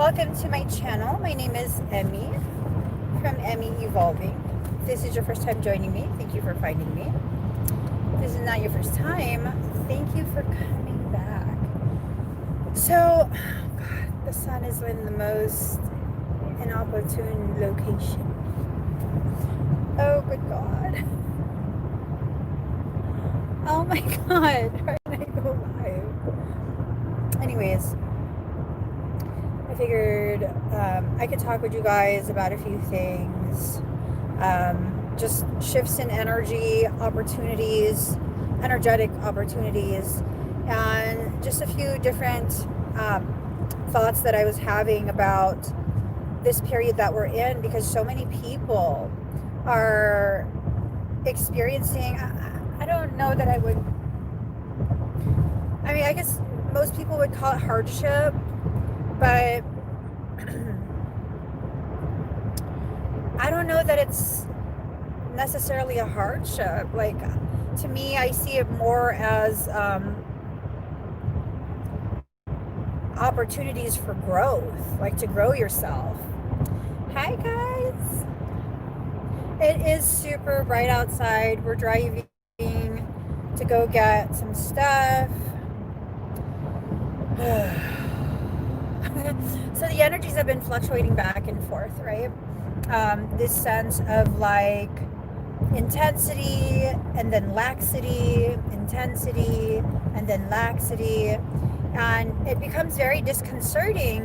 Welcome to my channel. My name is Emmie from Emmie Evolving. If this is your first time joining me, thank you for finding me. If this is not your first time, thank you for coming back. So, God, the sun is in the most inopportune location. Oh, good God. Oh my God. Why did I go live? Anyways, I figured I could talk with you guys about a few things. Just shifts in energy, opportunities, energetic opportunities, and just a few different thoughts that I was having about this period that we're in, because so many people are experiencing, I don't know that I would, I mean, I guess most people would call it hardship, but I don't know that it's necessarily a hardship. Like, to me, I see it more as opportunities for growth, like to grow yourself. Hi guys. It is super bright outside. We're driving to go get some stuff. So the energies have been fluctuating back and forth, right? This sense of like intensity and then laxity, intensity and then laxity. And it becomes very disconcerting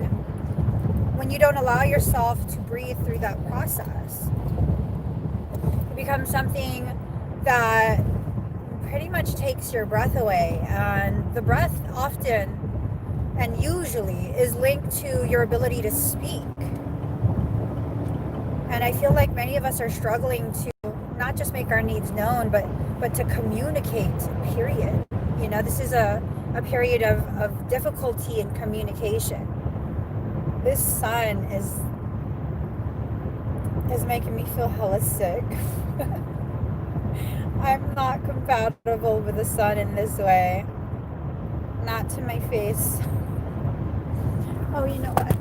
when you don't allow yourself to breathe through that process. It becomes something that pretty much takes your breath away. And the breath often and usually is linked to your ability to speak. And I feel like many of us are struggling to not just make our needs known, but to communicate, period. You know, this is a period of difficulty in communication. This sun is making me feel hella sick. I'm not compatible with the sun in this way. Not to my face. Oh, you know what?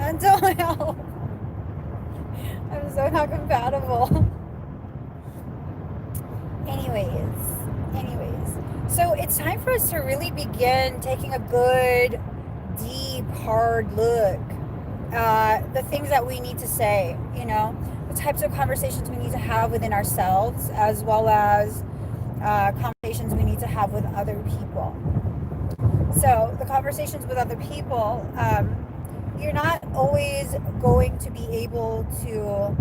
Mental health. I'm so not compatible. Anyways. So it's time for us to really begin taking a good, deep, hard look at the things that we need to say, you know, the types of conversations we need to have within ourselves, as well as conversations we need to have with other people. So the conversations with other people, you're not always going to be able to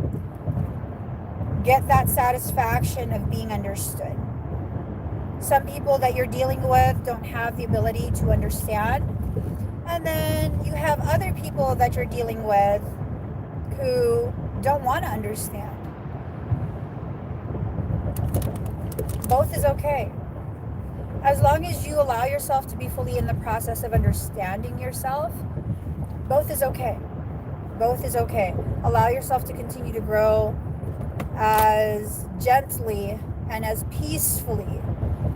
get that satisfaction of being understood. Some people that you're dealing with don't have the ability to understand. And then you have other people that you're dealing with who don't want to understand. Both is okay. As long as you allow yourself to be fully in the process of understanding yourself, both is okay. Both is okay. Allow yourself to continue to grow as gently and as peacefully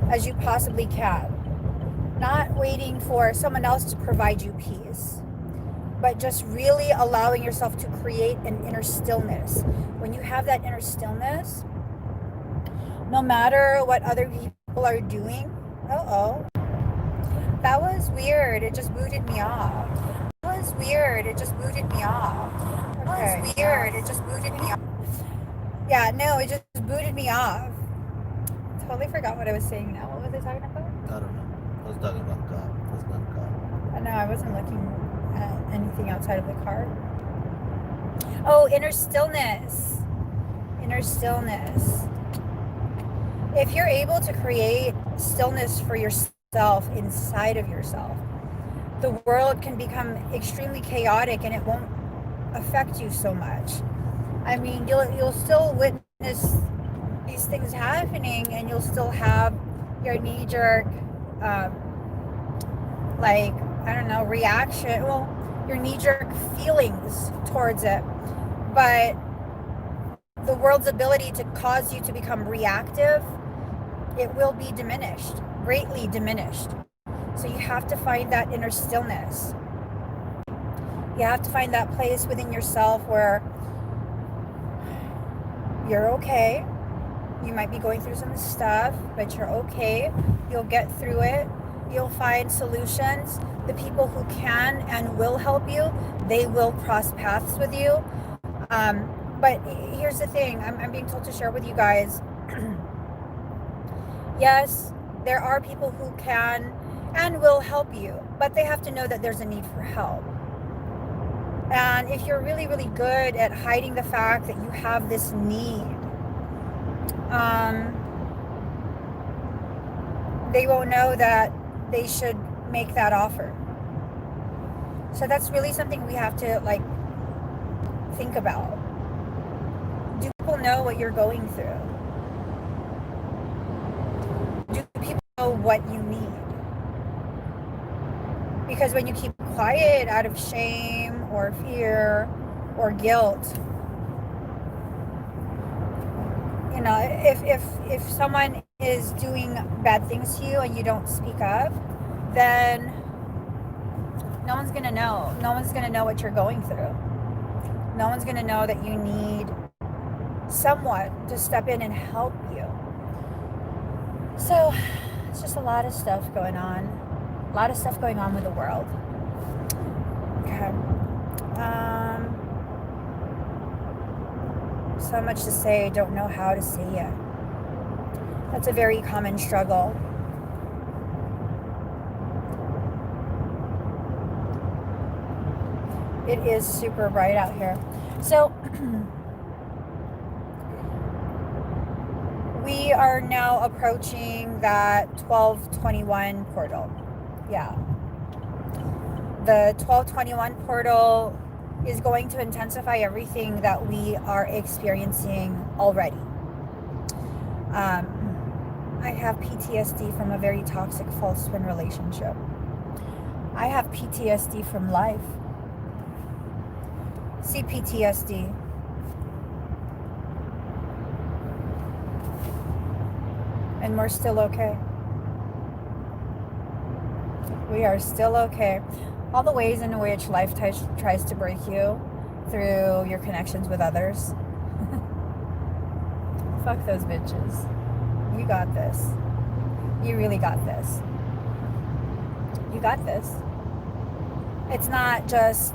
as you possibly can. Not waiting for someone else to provide you peace, but just really allowing yourself to create an inner stillness. When you have that inner stillness, no matter what other people are doing, that was weird. It just booted me off. That was weird. It just booted me off. Okay. That was weird. It just booted me off. Yeah, no, it just booted me off. Totally forgot what I was saying now. What was I talking about? I don't know. I was talking about God. That's not God. I know, I wasn't looking at anything outside of the car. Oh, inner stillness. Inner stillness. If you're able to create stillness for yourself inside of yourself, the world can become extremely chaotic and it won't affect you so much. I mean, you'll still witness these things happening, and you'll still have your knee-jerk, like, I don't know, reaction. Well, your knee-jerk feelings towards it, but the world's ability to cause you to become reactive, it will be diminished, greatly diminished. So you have to find that inner stillness. You have to find that place within yourself where you're okay. You might be going through some stuff, but you're okay. You'll get through it. You'll find solutions. The people who can and will help you, they will cross paths with you. But here's the thing, I'm being told to share with you guys. Yes, there are people who can and will help you, but they have to know that there's a need for help. And if you're really, really good at hiding the fact that you have this need, um, they won't know that they should make that offer. So that's really something we have to like think about. Do people know what you're going through? Do people know what you need? Because when you keep quiet out of shame or fear or guilt, you know, if someone is doing bad things to you and you don't speak up, then no one's gonna know. No one's gonna know what you're going through. No one's gonna know that you need someone to step in and help you. So it's just a lot of stuff going on. A lot of stuff going on with the world. Okay. So much to say, don't know how to say it. That's a very common struggle. It is super bright out here. So we are now approaching that 1221 portal. Yeah. The 1221 portal is going to intensify everything that we are experiencing already. I have PTSD from a very toxic false twin relationship. I have PTSD from life. See PTSD. And we're still okay. We are still okay. All the ways in which life tries to break you through your connections with others. Fuck those bitches. You got this. You really got this. You got this. It's not just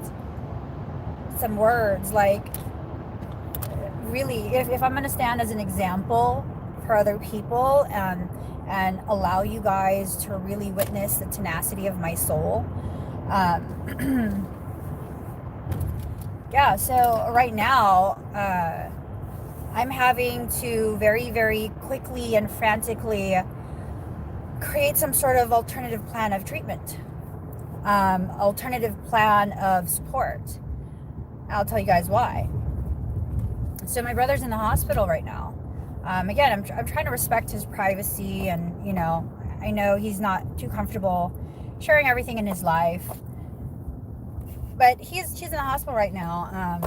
some words. Like, really, if I'm going to stand as an example for other people and allow you guys to really witness the tenacity of my soul, yeah, so right now, I'm having to very, very quickly and frantically create some sort of alternative plan of treatment, alternative plan of support. I'll tell you guys why. So my brother's in the hospital right now. Again, I'm trying to respect his privacy, and you know, I know he's not too comfortable sharing everything in his life, but she's in the hospital right now.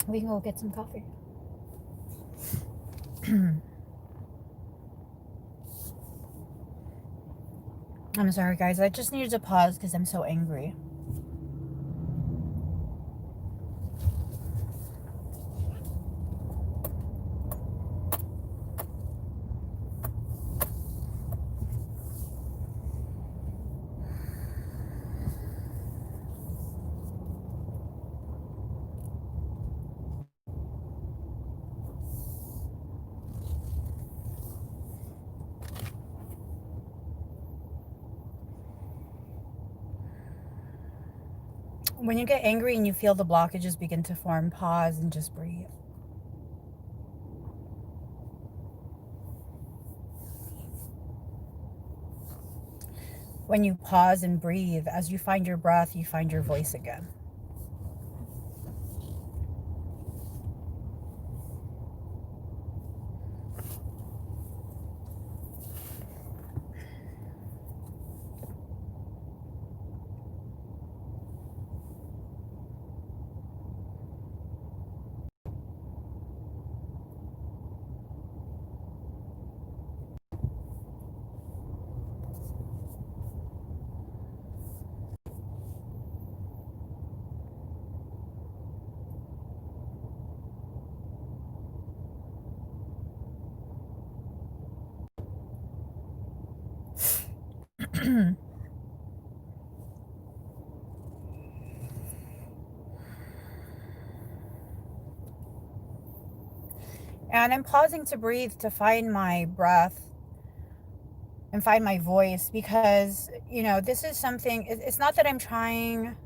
We can go get some coffee. I'm sorry, guys. I just needed to pause because I'm so angry. When you get angry and you feel the blockages begin to form, pause and just breathe. When you pause and breathe, as you find your breath, you find your voice again. And I'm pausing to breathe to find my breath and find my voice because, this is something, it's not that I'm trying.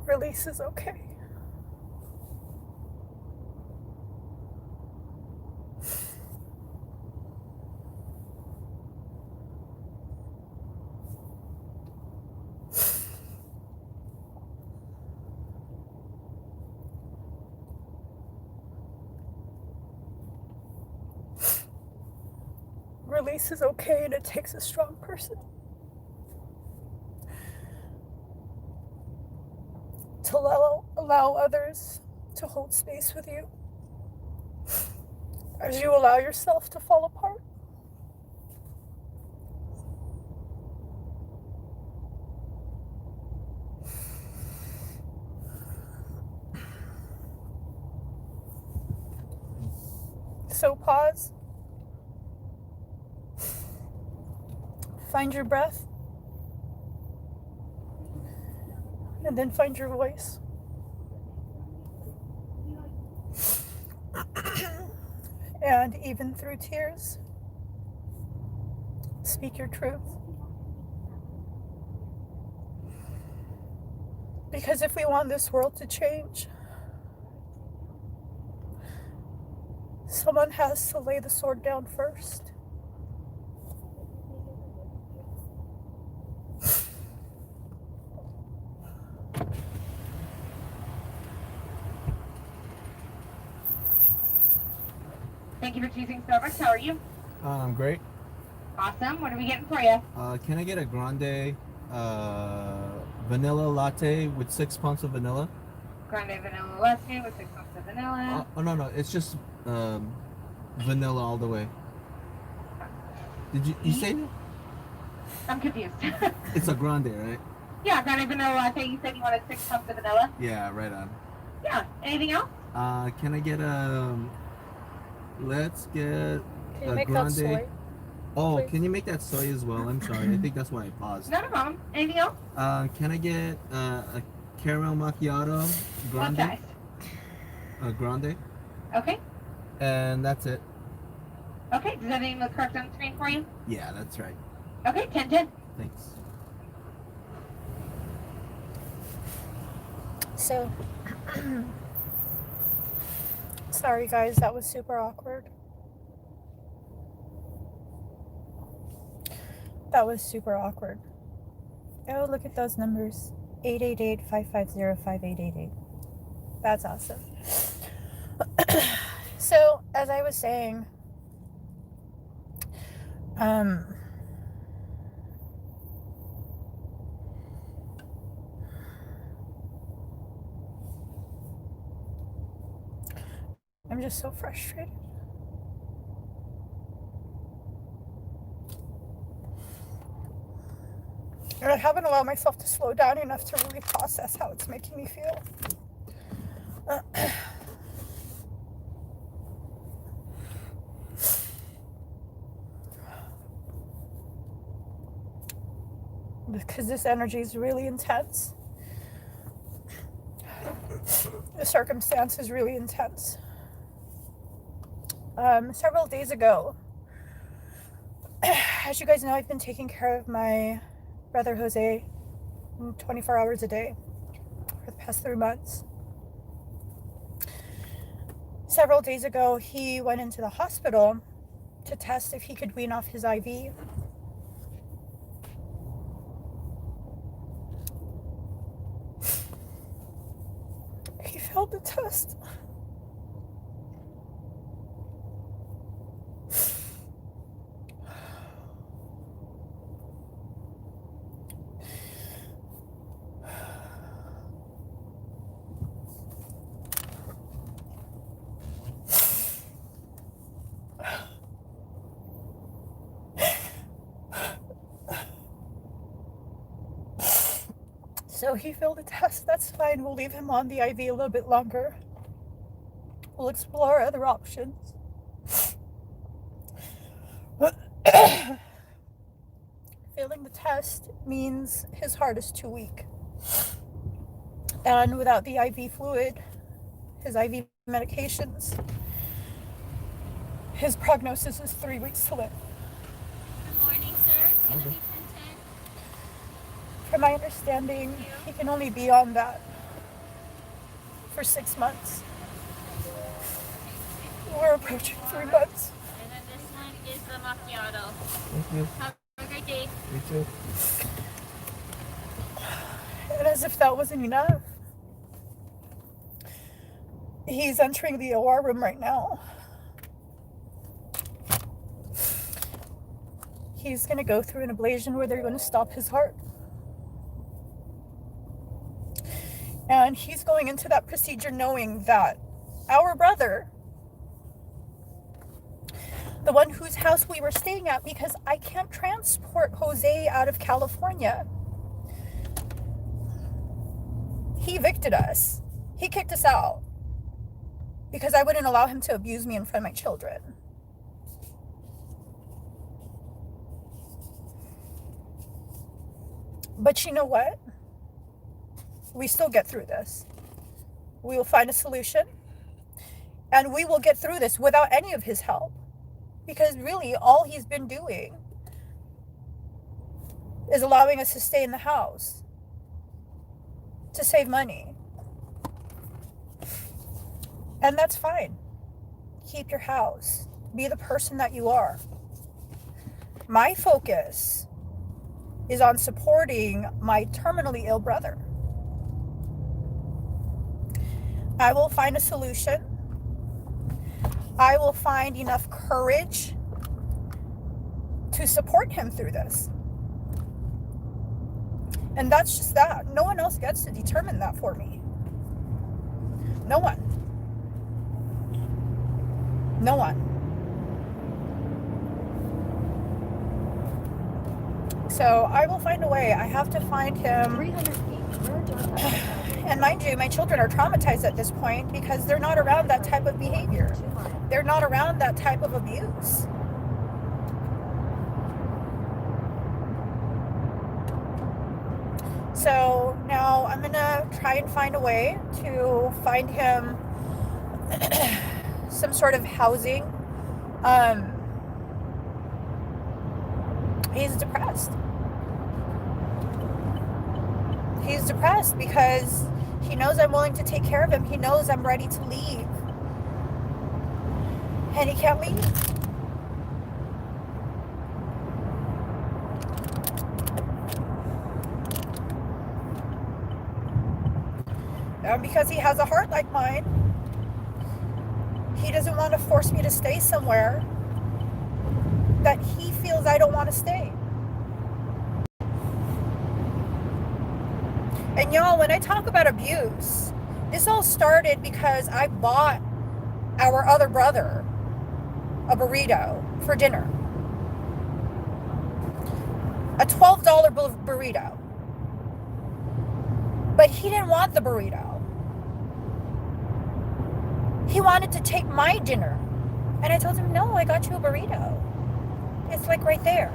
Release is okay. Release is okay, and it takes a strong person to allow others to hold space with you as you allow yourself to fall apart. So pause, find your breath, and then find your voice. And even through tears, speak your truth. Because if we want this world to change, someone has to lay the sword down first. Thank you for choosing Starbucks. How are you? I'm great. Awesome. What are we getting for you? Can I get a grande vanilla latte with 6 pumps of vanilla? Grande vanilla latte with 6 pumps of vanilla. No, it's just vanilla all the way. Did you say no? I'm confused. It's a grande, right? Yeah, grande vanilla latte. You said you wanted 6 pumps of vanilla. Yeah, right on. Yeah. Anything else? Can I get let's get Can you a make grande. that soy? Oh, please? can you make that soy as well? I'm sorry. I think that's why I paused. Not a problem. Anything else? Can I get a caramel macchiato grande? What size? A grande. Okay. And that's it. Okay, does that name look correct on the screen for you? Yeah, that's right. Okay, 1010. Thanks. So, sorry guys, that was super awkward. That was super awkward. Oh, look at those numbers. 888-550-5888. That's awesome. So, as I was saying, I'm just so frustrated. And I haven't allowed myself to slow down enough to really process how it's making me feel. Because this energy is really intense. The circumstance is really intense. Several days ago, as you guys know, I've been taking care of my brother Jose 24 hours a day for the past 3 months. Several days ago, he went into the hospital to test if he could wean off his IV. He failed the test. So he failed the test. That's fine. We'll leave him on the IV a little bit longer. We'll explore other options. Failing the test means his heart is too weak. And without the IV fluid, his IV medications, his prognosis is 3 weeks to live. Good morning, sir. It's going to be 10:10. From my understanding, he can only be on that for 6 months. We're approaching 3 months. And then this one is the macchiato. Thank you. Have a great day. You too. And as if that wasn't enough, he's entering the OR room right now. He's going to go through an ablation where they're going to stop his heart. And he's going into that procedure knowing that our brother, the one whose house we were staying at, because I can't transport Jose out of California, he evicted us. He kicked us out because I wouldn't allow him to abuse me in front of my children. But you know what? We still get through this. We will find a solution. And we will get through this without any of his help. Because really, all he's been doing is allowing us to stay in the house to save money. And that's fine. Keep your house. Be the person that you are. My focus is on supporting my terminally ill brother. I will find a solution. I will find enough courage to support him through this. And that's just that. No one else gets to determine that for me. No one. No one. So I will find a way. I have to find him. 300 feet. Merge on And mind you, my children are traumatized at this point because they're not around that type of behavior. They're not around that type of abuse. So now I'm gonna try and find a way to find him some sort of housing. He's depressed. He's depressed because he knows I'm willing to take care of him. He knows I'm ready to leave. And he can't leave. And because he has a heart like mine, he doesn't want to force me to stay somewhere that he feels I don't want to stay. And y'all, when I talk about abuse, this all started because I bought our other brother a burrito for dinner. A $12 burrito. But he didn't want the burrito. He wanted to take my dinner. And I told him, no, I got you a burrito. It's like right there.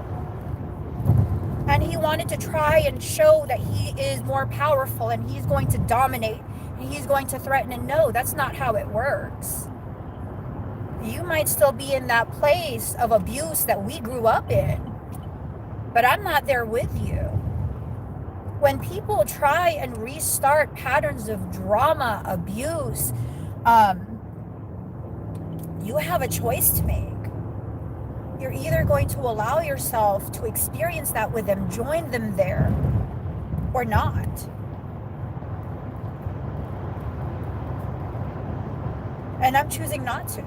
And he wanted to try and show that he is more powerful and he's going to dominate and he's going to threaten. And no, that's not how it works. You might still be in that place of abuse that we grew up in, but I'm not there with you. When people try and restart patterns of drama, abuse, you have a choice to make. You're either going to allow yourself to experience that with them, join them there, or not. And I'm choosing not to.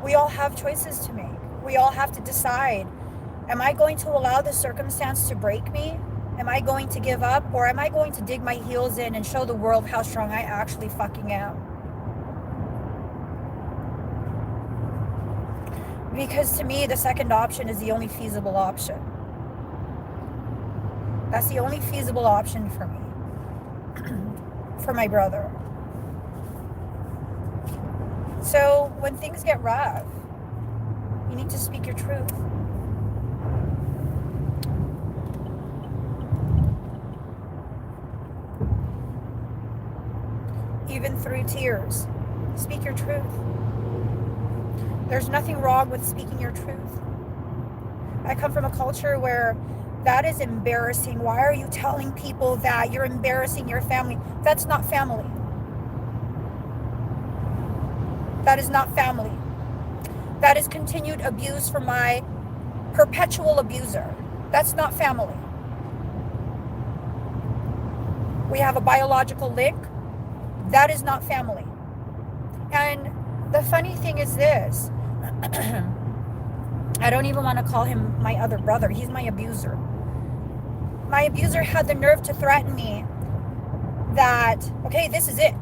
We all have choices to make. We all have to decide, am I going to allow the circumstance to break me? Am I going to give up? Or am I going to dig my heels in and show the world how strong I actually fucking am? Because to me, the second option is the only feasible option. That's the only feasible option for me. For my brother. So when things get rough, you need to speak your truth. Even through tears, speak your truth. There's nothing wrong with speaking your truth. I come from a culture where that is embarrassing. Why are you telling people that? You're embarrassing your family. That's not family. That is not family. That is continued abuse from my perpetual abuser. That's not family. We have a biological link. That is not family. And the funny thing is this. I don't even want to call him my other brother. He's my abuser. My abuser had the nerve to threaten me that, okay, this is it.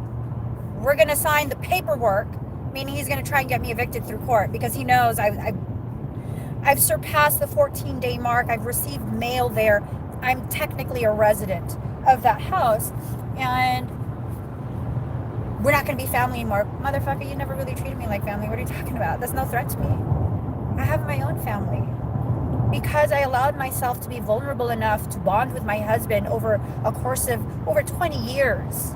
We're going to sign the paperwork, meaning he's going to try and get me evicted through court because he knows I've surpassed the 14-day mark. I've received mail there. I'm technically a resident of that house. And we're not going to be family anymore. Motherfucker, you never really treated me like family. What are you talking about? That's no threat to me. I have my own family. Because I allowed myself to be vulnerable enough to bond with my husband over a course of over 20 years.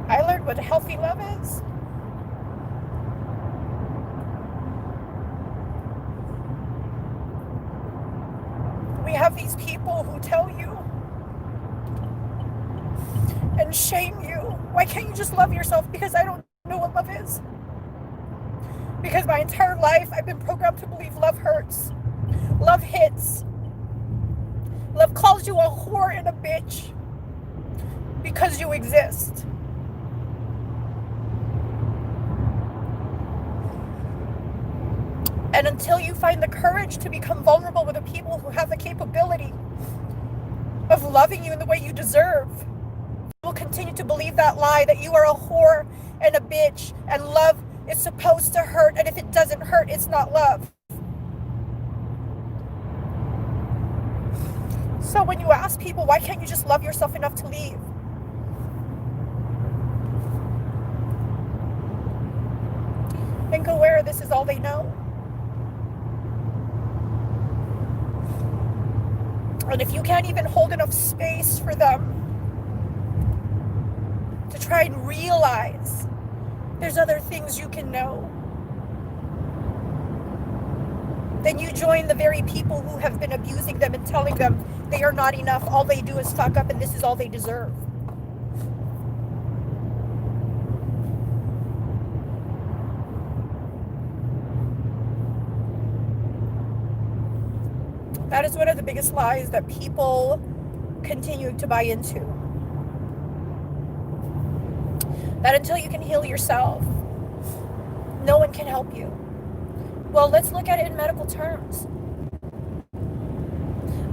I learned what healthy love is. We have these people who tell you and shame you. Why can't you just love yourself? Because I don't know what love is. Because my entire life I've been programmed to believe love hurts. Love hits. Love calls you a whore and a bitch because you exist. And until you find the courage to become vulnerable with the people who have the capability of loving you in the way you deserve, you will continue to believe that lie that you are a whore and a bitch and love is supposed to hurt, and if it doesn't hurt, it's not love. So when you ask people, why can't you just love yourself enough to leave? Think aware this is all they know. And if you can't even hold enough space for them to try and realize There's other things you can know. Then you join the very people who have been abusing them and telling them they are not enough. All they do is fuck up and this is all they deserve. That is one of the biggest lies that people continue to buy into. That until you can heal yourself, no one can help you. Well, let's look at it in medical terms.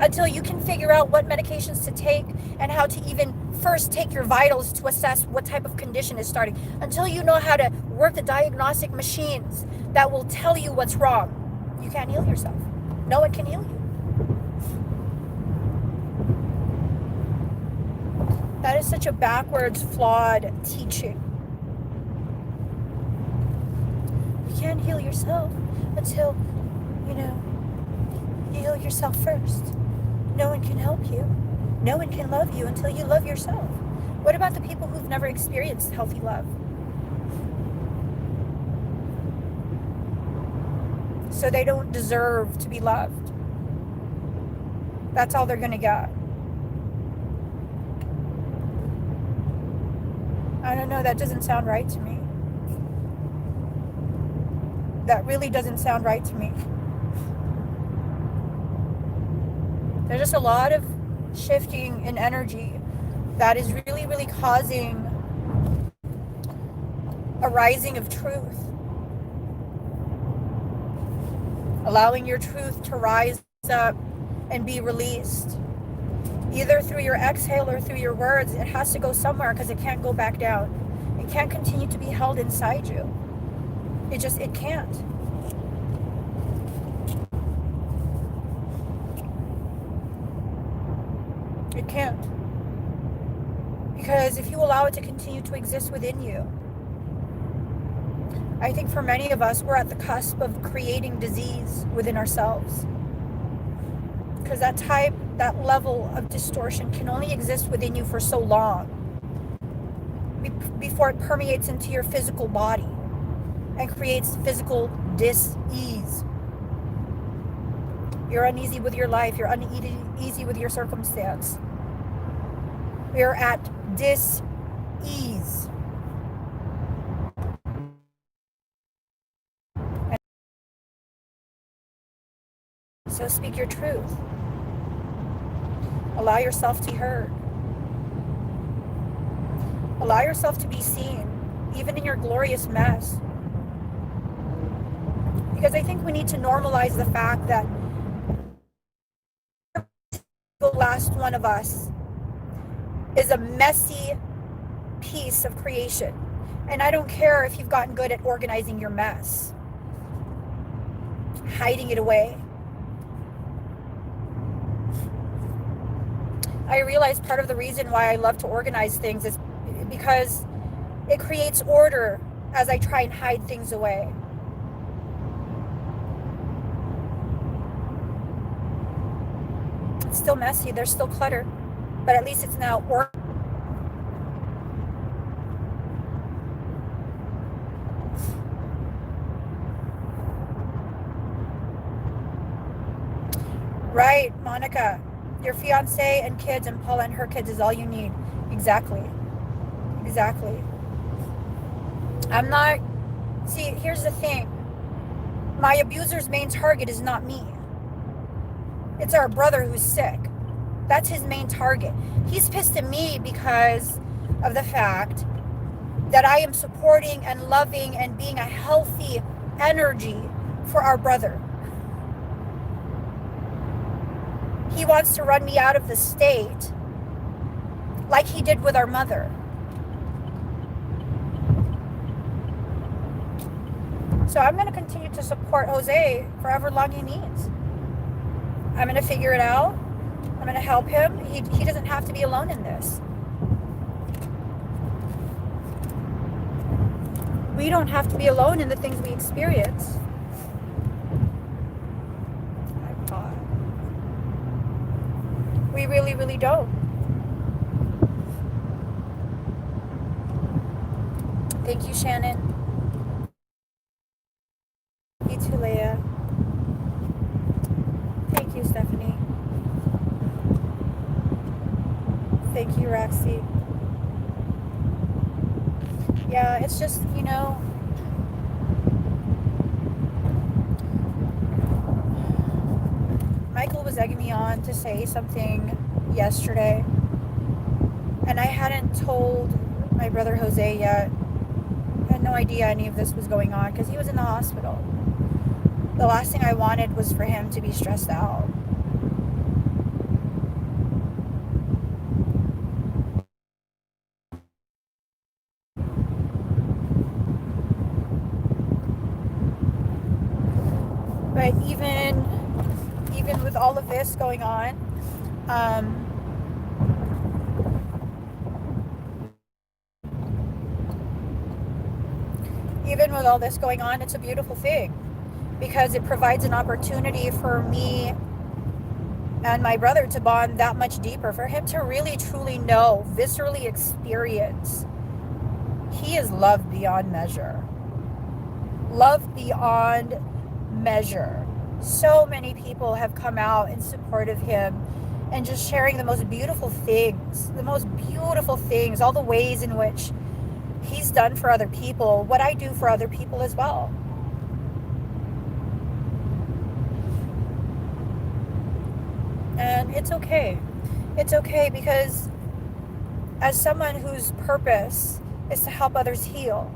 Until you can figure out what medications to take and how to even first take your vitals to assess what type of condition is starting. Until you know how to work the diagnostic machines that will tell you what's wrong, you can't heal yourself. No one can heal you. That is such a backwards, flawed teaching. You can't heal yourself until, you heal yourself first. No one can help you. No one can love you until you love yourself. What about the people who've never experienced healthy love? So they don't deserve to be loved. That's all they're going to get. I don't know, that doesn't sound right to me. That really doesn't sound right to me. There's just a lot of shifting in energy that is really, really causing a rising of truth. Allowing your truth to rise up and be released. Either through your exhale or through your words. It has to go somewhere because it can't go back down. It can't continue to be held inside you. It can't. It can't. Because if you allow it to continue to exist within you, I think for many of us, we're at the cusp of creating disease within ourselves. Because that level of distortion can only exist within you for so long before it permeates into your physical body and creates physical dis-ease. You're uneasy with your life. You're uneasy with your circumstance. You're at dis-ease. So speak your truth. Allow yourself to be heard. Allow yourself to be seen, even in your glorious mess. Because I think we need to normalize the fact that the last one of us is a messy piece of creation. And I don't care if you've gotten good at organizing your mess, hiding it away. I realize part of the reason why I love to organize things is because it creates order as I try and hide things away. It's still messy, there's still clutter, but at least it's now ordered. Right, Monica. Your fiance and kids and Paula and her kids is all you need. Exactly. See, here's the thing. My abuser's main target is not me. It's our brother who's sick. That's his main target. He's pissed at me because of the fact that I am supporting and loving and being a healthy energy for our brother. He wants to run me out of the state like he did with our mother. So I'm going to continue to support Jose for however long he needs. I'm going to figure it out. I'm going to help him. He doesn't have to be alone in this. We don't have to be alone in the things we experience. We really, really don't. Thank you, Shannon. Thank you, Roxy. Yeah, it's just, Michael was egging me on to say something yesterday, and I hadn't told my brother Jose yet. I had no idea any of this was going on because he was in the hospital. The last thing I wanted was for him to be stressed out. But even with all of this going on, even with all this going on, it's a beautiful thing because it provides an opportunity for me and my brother to bond that much deeper, for him to really truly know, viscerally experience. He is loved beyond measure. Loved beyond measure. So many people have come out in support of him and just sharing the most beautiful things, all the ways in which he's done for other people, what I do for other people as well. And it's okay. It's okay because as someone whose purpose is to help others heal,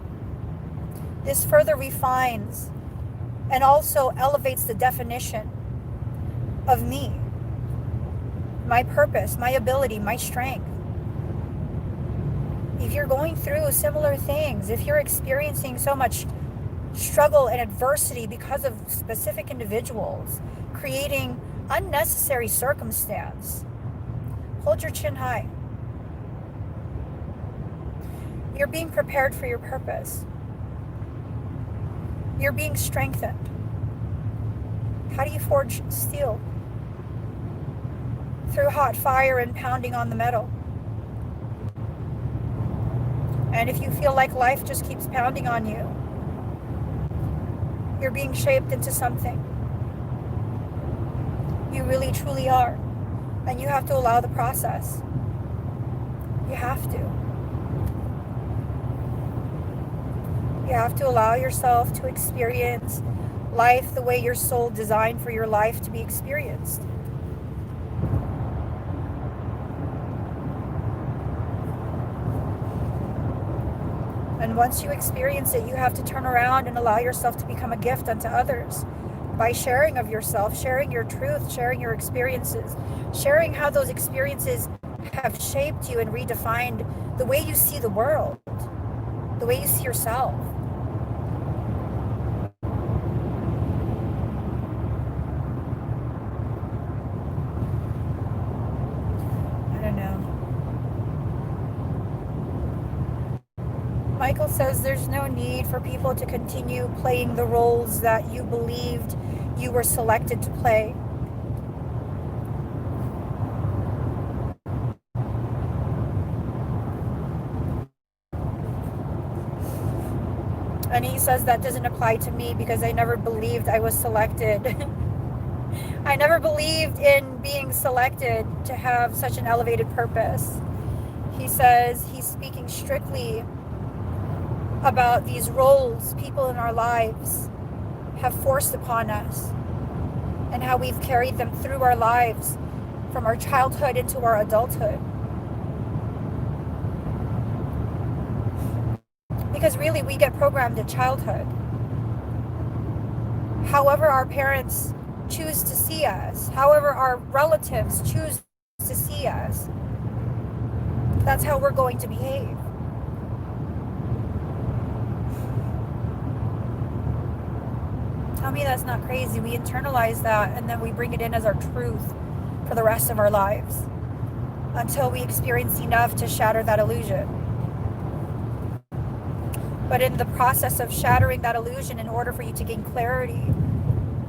this further refines and also elevates the definition of me, my purpose, my ability, my strength. If you're going through similar things, if you're experiencing so much struggle and adversity because of specific individuals creating unnecessary circumstance, hold your chin high. You're being prepared for your purpose. You're being strengthened. How do you forge steel? Through hot fire and pounding on the metal. And if you feel like life just keeps pounding on you, you're being shaped into something. You really truly are. And you have to allow the process. You have to. You have to allow yourself to experience life the way your soul designed for your life to be experienced. And once you experience it, you have to turn around and allow yourself to become a gift unto others by sharing of yourself, sharing your truth, sharing your experiences, sharing how those experiences have shaped you and redefined the way you see the world, the way you see yourself. I don't know. Michael says there's no need for people to continue playing the roles that you believed you were selected to play. And he says that doesn't apply to me because I never believed I was selected. I never believed in being selected to have such an elevated purpose. He says he's speaking strictly about these roles people in our lives have forced upon us and how we've carried them through our lives from our childhood into our adulthood. Because really we get programmed in childhood. However our parents choose to see us, however our relatives choose to see us, that's how we're going to behave. Tell me that's not crazy. We internalize that and then we bring it in as our truth for the rest of our lives until we experience enough to shatter that illusion. But in the process of shattering that illusion, in order for you to gain clarity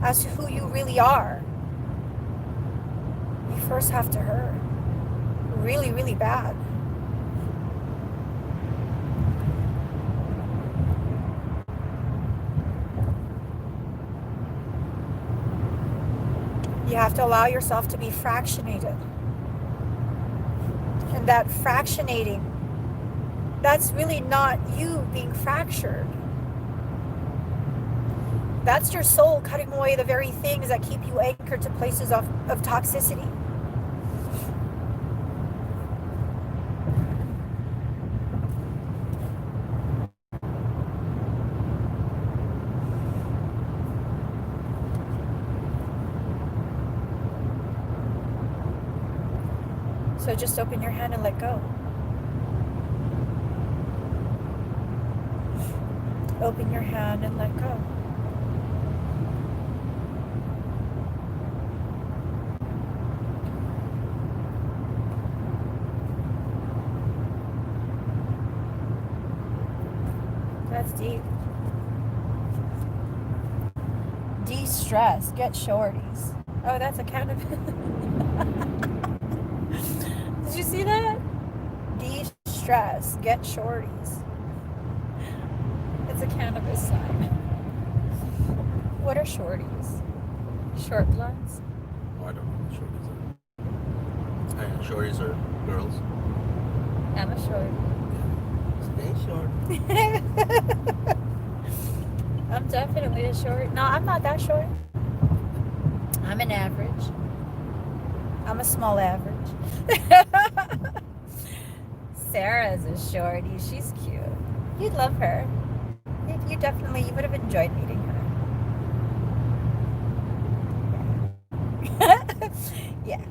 as to who you really are, you first have to hurt really, really bad. You have to allow yourself to be fractionated. And that fractionating, that's really not you being fractured. That's your soul cutting away the very things that keep you anchored to places of toxicity. So just open your hand and let go. Open your hand and let go. That's deep. De-stress. Get shorties. Oh, that's a cannabis. Did you see that? De-stress. Get shorties. It's a cannabis sign. What are shorties? Short blunts? Oh, I don't know what shorties are. Shorties are girls. I'm a short. Stay short. I'm definitely a short. No, I'm not that short. I'm an average. I'm a small average. Sarah's a shorty. She's cute. You'd love her. You definitely, you would have enjoyed meeting her. Yeah.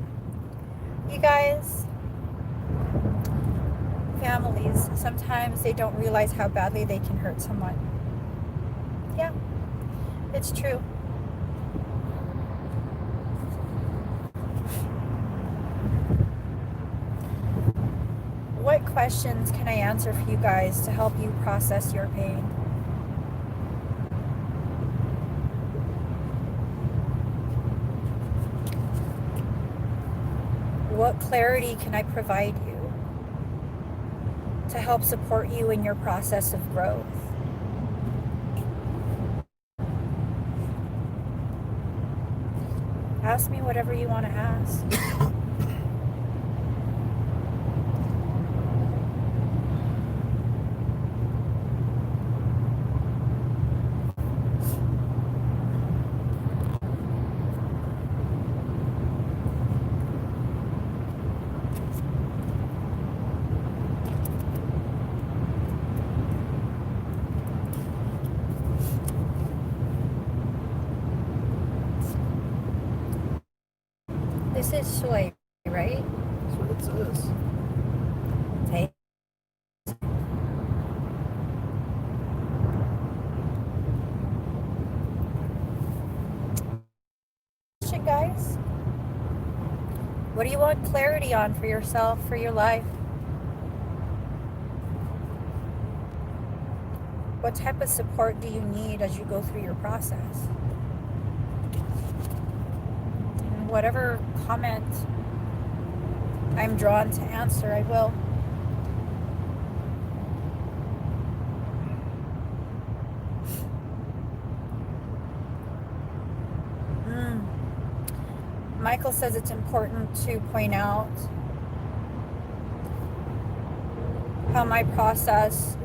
You guys, families, sometimes they don't realize how badly they can hurt someone. Yeah, it's true. What questions can I answer for you guys to help you process your pain? What clarity can I provide you to help support you in your process of growth? Ask me whatever you want to ask. This is soy, right? That's what it says. Okay. Question, guys. What do you want clarity on for yourself, for your life? What type of support do you need as you go through your process? And whatever comment I'm drawn to answer, I will. Michael says it's important to point out how my process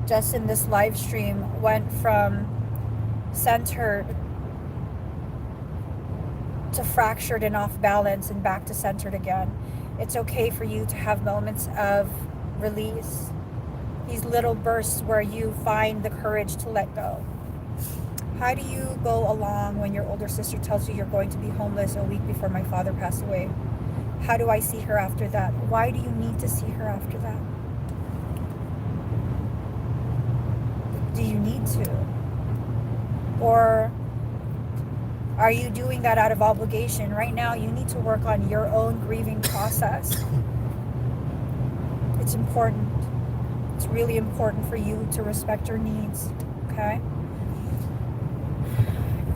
just in this live stream went from centered to fractured and off balance and back to centered again. It's okay for you to have moments of release, these little bursts where you find the courage to let go. How do you go along when your older sister tells you you're going to be homeless a week before my father passed away? How do I see her after that? Why do you need to see her after that? Do you need to? Or are you doing that out of obligation? Right now, you need to work on your own grieving process. It's important. It's really important for you to respect your needs, okay?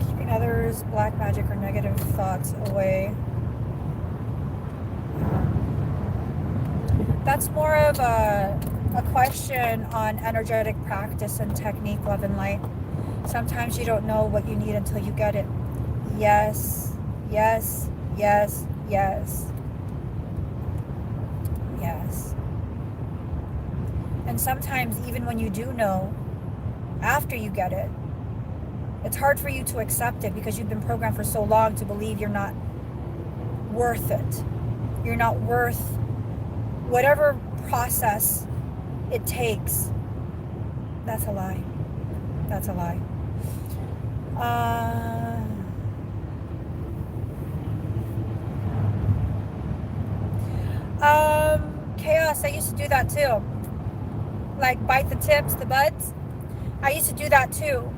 Keeping others, black magic, or negative thoughts away. That's more of a question on energetic practice and technique, love and light. Sometimes you don't know what you need until you get it. Yes, yes, yes, yes. is. And sometimes even when you do know, after you get it, it's hard for you to accept it because you've been programmed for so long to believe you're not worth it. You're not worth whatever process it takes. That's a lie. That's a lie. Chaos, I used to do that too. Like bite the tips, the buds. I used to do that too.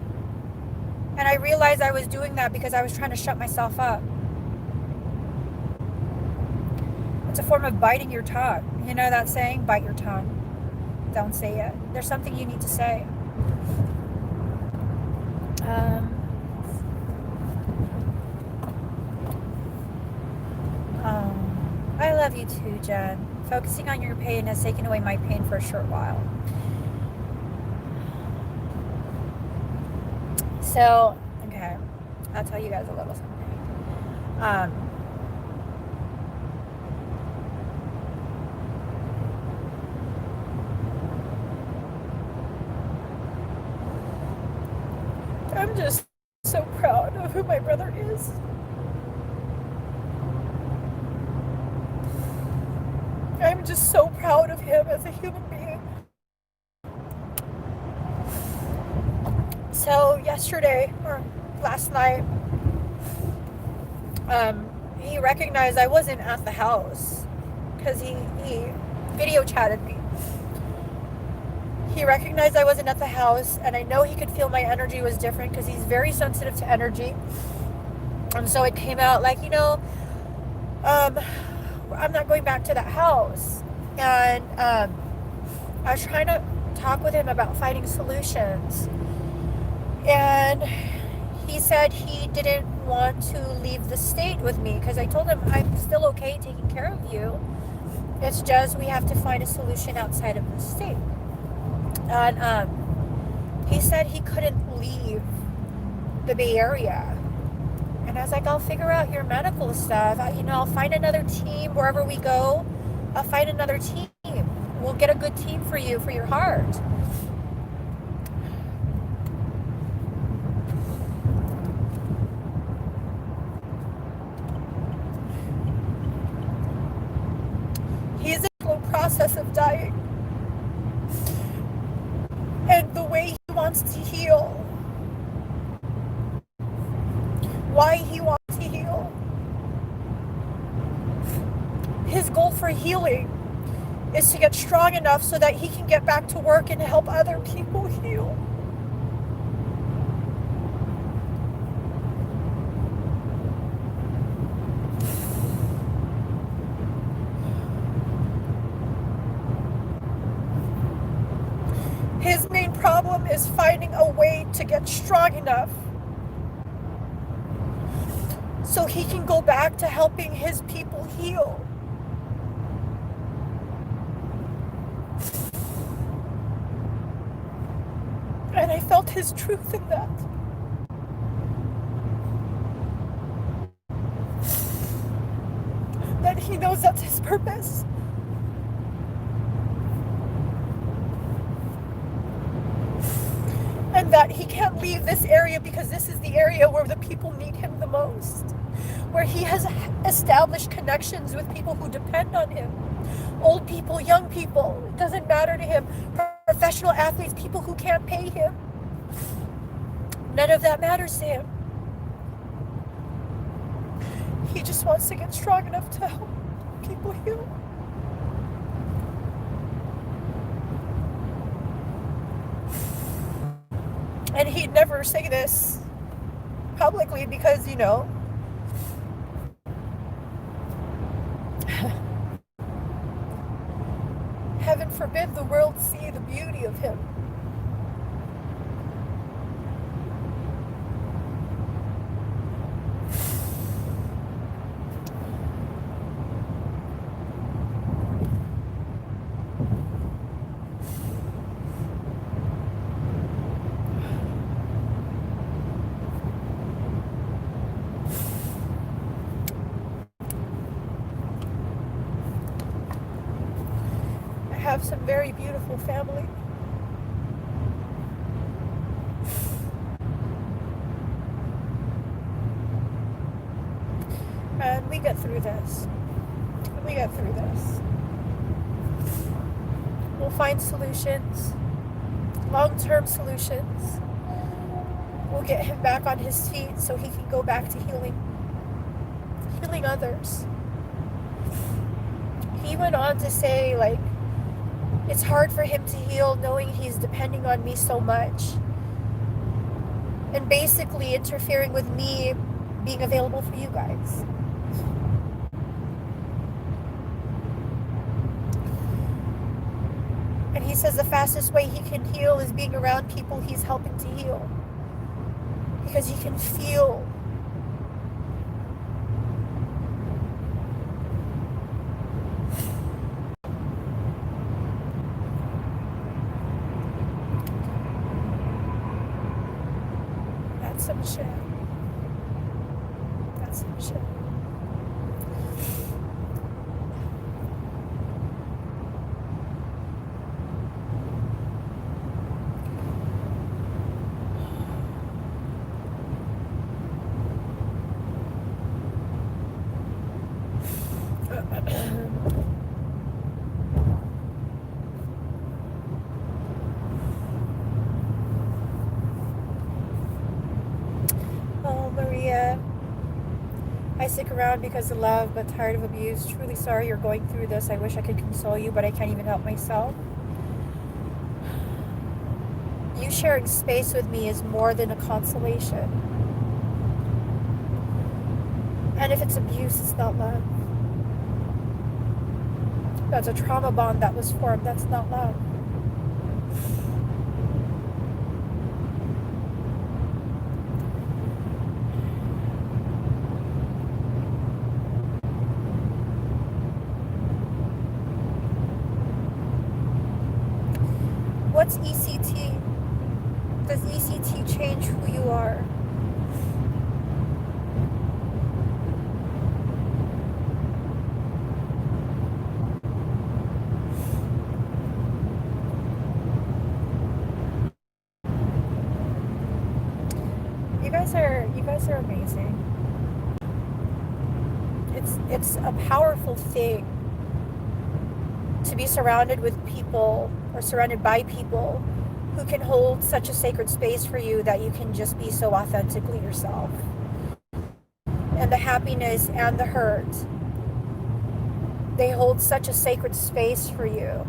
And I realized I was doing that because I was trying to shut myself up. It's a form of biting your tongue. You know that saying? Bite your tongue. Don't say it. There's something you need to say. I love you too, Jen. Focusing on your pain has taken away my pain for a short while. So, okay, I'll tell you guys a little something. I'm just so proud of who my brother is. I'm just so proud of him as a human being. So yesterday, or last night, he recognized I wasn't at the house because he video chatted me. He recognized I wasn't at the house, and I know he could feel my energy was different because he's very sensitive to energy. And so it came out like, I'm not going back to that house. And I was trying to talk with him about finding solutions. And he said he didn't want to leave the state with me because I told him I'm still okay taking care of you. It's just we have to find a solution outside of the state. And he said he couldn't leave the Bay Area. And I was like, I'll figure out your medical stuff. I'll find another team wherever we go. I'll find another team. We'll get a good team for you, for your heart. He's in the process of dying. And the way he wants to heal, why he wants to heal, his goal for healing is to get strong enough so that he can get back to work and help other people heal. His main problem is finding a way to get strong enough so he can go back to helping his people heal. And I felt his truth in that. That he knows that's his purpose. And that he can't leave this area because this is the area where the people need him the most. Where he has established connections with people who depend on him. Old people, young people, it doesn't matter to him. Professional athletes, people who can't pay him. None of that matters to him. He just wants to get strong enough to help people heal. And he'd never say this publicly because, heaven forbid the world see the beauty of him. have some very beautiful family. And we get through this. We get through this. We'll find solutions, long-term solutions. We'll get him back on his feet so he can go back to healing others. He went on to say, like, it's hard for him to heal knowing he's depending on me so much. And basically interfering with me being available for you guys. And he says the fastest way he can heal is being around people he's helping to heal. Because he can feel. That's some shit. That's some shit. Oh, Maria. I stick around because of love, but tired of abuse. Truly sorry you're going through this. I wish I could console you, but I can't even help myself. You sharing space with me is more than a consolation. And if it's abuse, it's not love. That's a trauma bond that was formed. That's not love. What's ECT? Does ECT change who you are? You guys are amazing. It's a powerful thing to be surrounded with people or surrounded by people who can hold such a sacred space for you that you can just be so authentically yourself. And the happiness and the hurt, they hold such a sacred space for you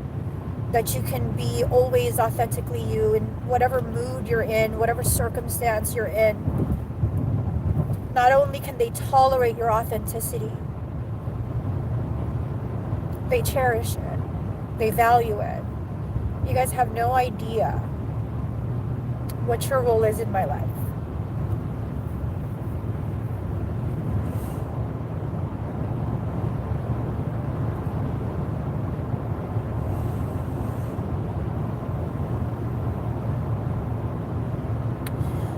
that you can be always authentically you in whatever mood you're in, whatever circumstance you're in. Not only can they tolerate your authenticity, they cherish it. They value it. You guys have no idea what your role is in my life.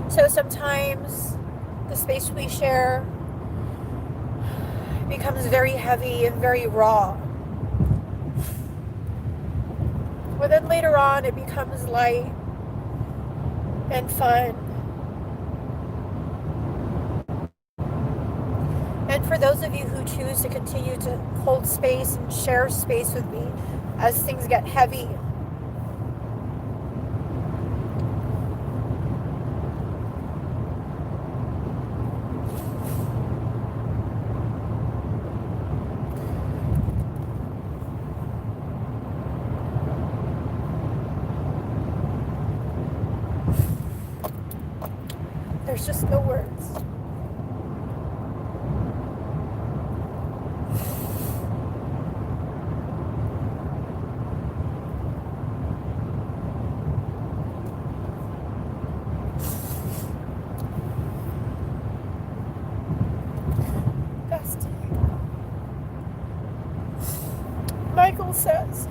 So sometimes the space we share becomes very heavy and very raw. But then later on it becomes light and fun. And for those of you who choose to continue to hold space and share space with me as things get heavy, there's just no words. Dusty. Michael says,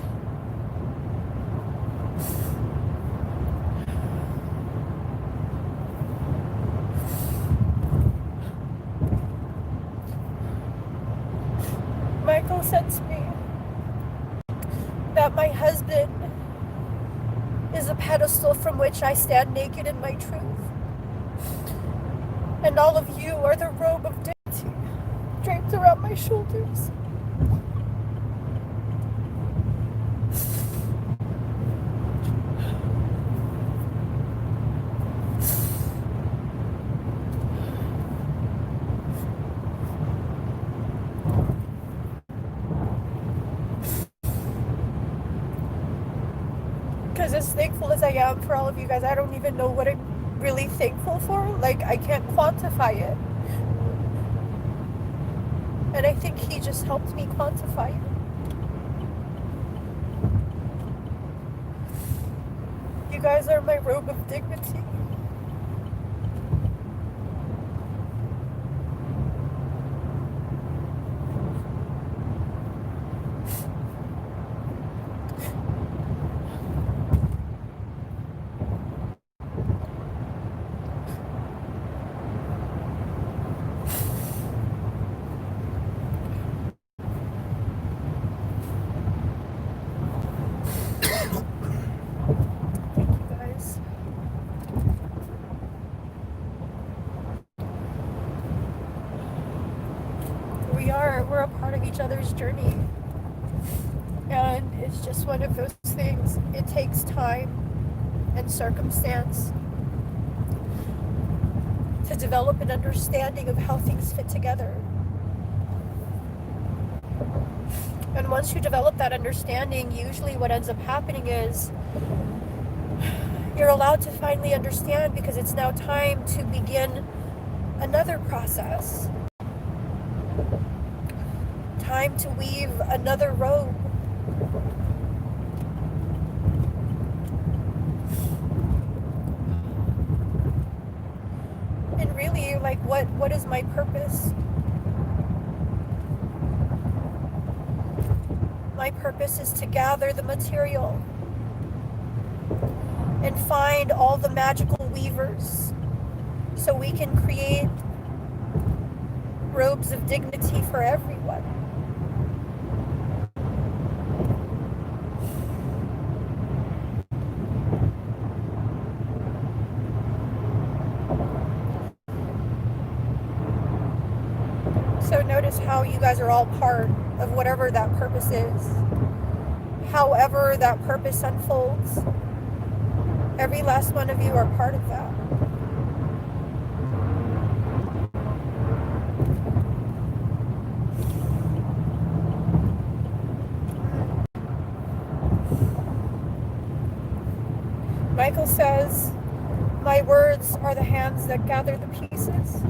Michael said to me that my husband is a pedestal from which I stand naked in my truth. And all of you are the robe of dignity draped around my shoulders. Because as thankful as I am for all of you guys, I don't even know what I'm really thankful for. Like, I can't quantify it. And I think he just helped me quantify it. You guys are my robe of dignity. Thank you guys. We're a part of each other's journey. And it's just one of those things. It takes time and circumstance to develop an understanding of how things fit together. And once you develop that understanding, usually what ends up happening is you're allowed to finally understand, because it's now time to begin another process. Time to weave another robe. And really, like, what is my purpose? My purpose is to gather the material and find all the magical weavers so we can create robes of dignity for everyone. So notice how you guys are all part of whatever that purpose is. However that purpose unfolds, every last one of you are part of that. Michael says, my words are the hands that gather the pieces.